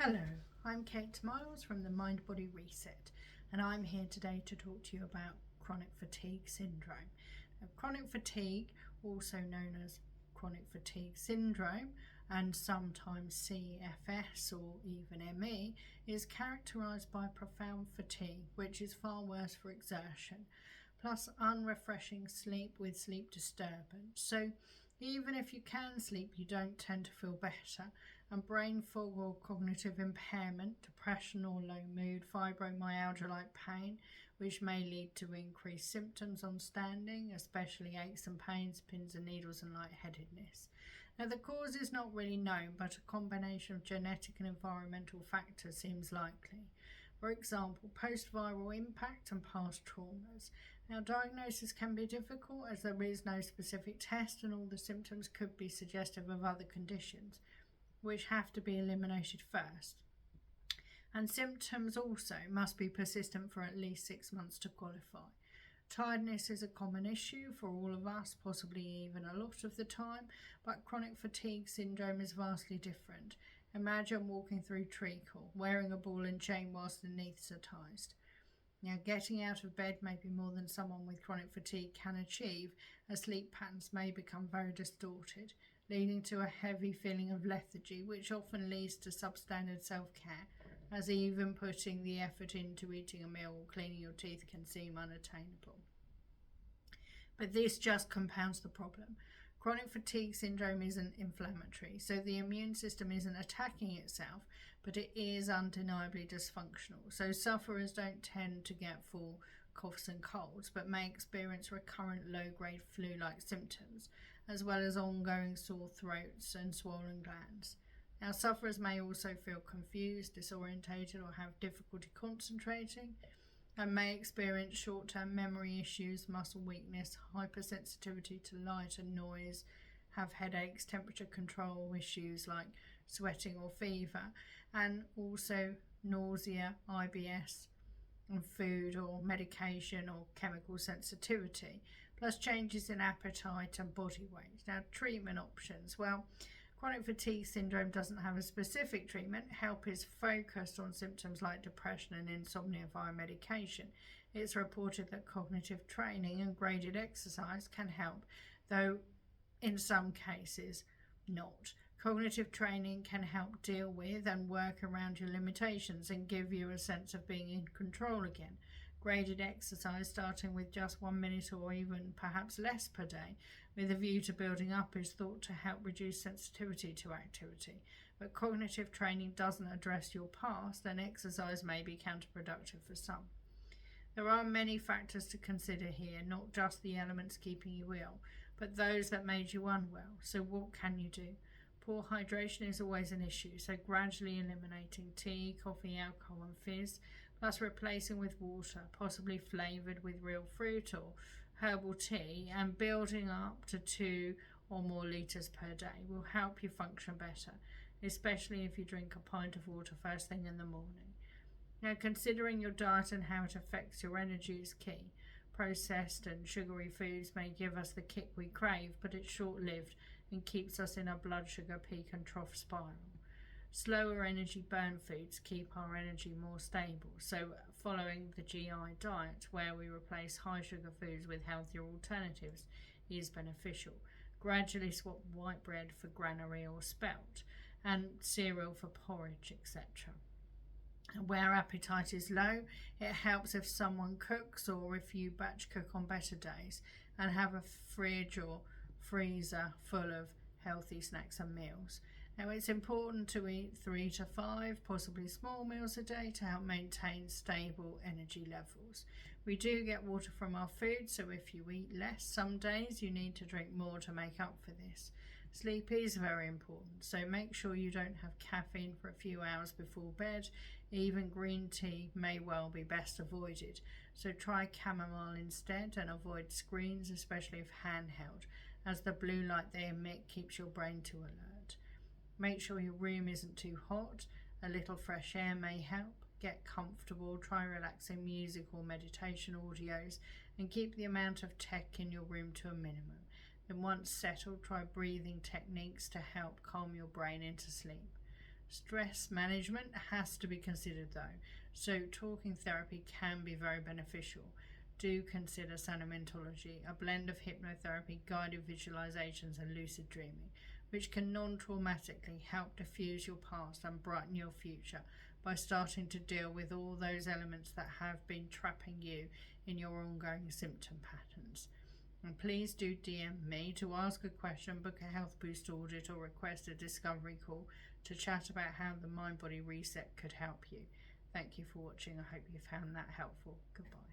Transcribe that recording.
Hello, I'm Kate Miles from the Mind Body Reset, and I'm here today to talk to you about chronic fatigue syndrome. Now, chronic fatigue, also known as chronic fatigue syndrome and sometimes CFS or even ME, is characterized by profound fatigue, which is far worse for exertion, plus unrefreshing sleep with sleep disturbance. So even if you can sleep, you don't tend to feel better, and brain fog or cognitive impairment, depression or low mood, fibromyalgia-like pain, which may lead to increased symptoms on standing, especially aches and pains, pins and needles, and lightheadedness. Now, the cause is not really known, but a combination of genetic and environmental factors seems likely. For example, post-viral impact and past traumas. Now, diagnosis can be difficult as there is no specific test and all the symptoms could be suggestive of other conditions, which have to be eliminated first. And symptoms also must be persistent for at least 6 months to qualify. Tiredness is a common issue for all of us, possibly even a lot of the time, but chronic fatigue syndrome is vastly different. Imagine walking through treacle, wearing a ball and chain whilst anaesthetised. Now, getting out of bed may be more than someone with chronic fatigue can achieve, as sleep patterns may become very distorted, leading to a heavy feeling of lethargy, which often leads to substandard self-care, as even putting the effort into eating a meal or cleaning your teeth can seem unattainable. But this just compounds the problem. Chronic fatigue syndrome isn't inflammatory, so the immune system isn't attacking itself, but it is undeniably dysfunctional. So sufferers don't tend to get full coughs and colds, but may experience recurrent low-grade flu-like symptoms, as well as ongoing sore throats and swollen glands. Now, sufferers may also feel confused, disorientated, or have difficulty concentrating, and may experience short-term memory issues, muscle weakness, hypersensitivity to light and noise, have headaches, temperature control issues like sweating or fever, and also nausea, IBS, and food or medication or chemical sensitivity, plus changes in appetite and body weight. Now, treatment options. Well, chronic fatigue syndrome doesn't have a specific treatment. Help is focused on symptoms like depression and insomnia via medication. It's reported that cognitive training and graded exercise can help, though in some cases not. Cognitive training can help deal with and work around your limitations and give you a sense of being in control again. Graded exercise, starting with just 1 minute or even perhaps less per day, with a view to building up, is thought to help reduce sensitivity to activity. But cognitive training doesn't address your past, and exercise may be counterproductive for some. There are many factors to consider here, not just the elements keeping you ill, but those that made you unwell. So what can you do? Poor hydration is always an issue, so gradually eliminating tea, coffee, alcohol and fizz, plus replacing with water, possibly flavoured with real fruit or herbal tea, and building up to 2 or more litres per day will help you function better, especially if you drink a pint of water first thing in the morning. Now, considering your diet and how it affects your energy is key. Processed and sugary foods may give us the kick we crave, but it's short-lived and keeps us in a blood sugar peak and trough spiral. Slower energy burn foods keep our energy more stable, so following the GI diet, where we replace high sugar foods with healthier alternatives, is beneficial. Gradually swap white bread for granary or spelt, and cereal for porridge, etc. Where appetite is low, it helps if someone cooks or if you batch cook on better days and have a fridge or freezer full of healthy snacks and meals. Now, it's important to eat 3 to 5, possibly small meals a day to help maintain stable energy levels. We do get water from our food, so if you eat less some days, you need to drink more to make up for this. Sleep is very important, so make sure you don't have caffeine for a few hours before bed. Even green tea may well be best avoided, so try chamomile instead and avoid screens, especially if handheld, as the blue light they emit keeps your brain too alert. Make sure your room isn't too hot. A little fresh air may help. Get comfortable, try relaxing music or meditation audios, and keep the amount of tech in your room to a minimum. Then once settled, try breathing techniques to help calm your brain into sleep. Stress management has to be considered though, so talking therapy can be very beneficial. Do consider sanimentology, a blend of hypnotherapy, guided visualizations and lucid dreaming, which can non-traumatically help diffuse your past and brighten your future by starting to deal with all those elements that have been trapping you in your ongoing symptom patterns. And please do DM me to ask a question, book a health boost audit, or request a discovery call to chat about how the mind body reset could help you. Thank you for watching. I hope you found that helpful. Goodbye.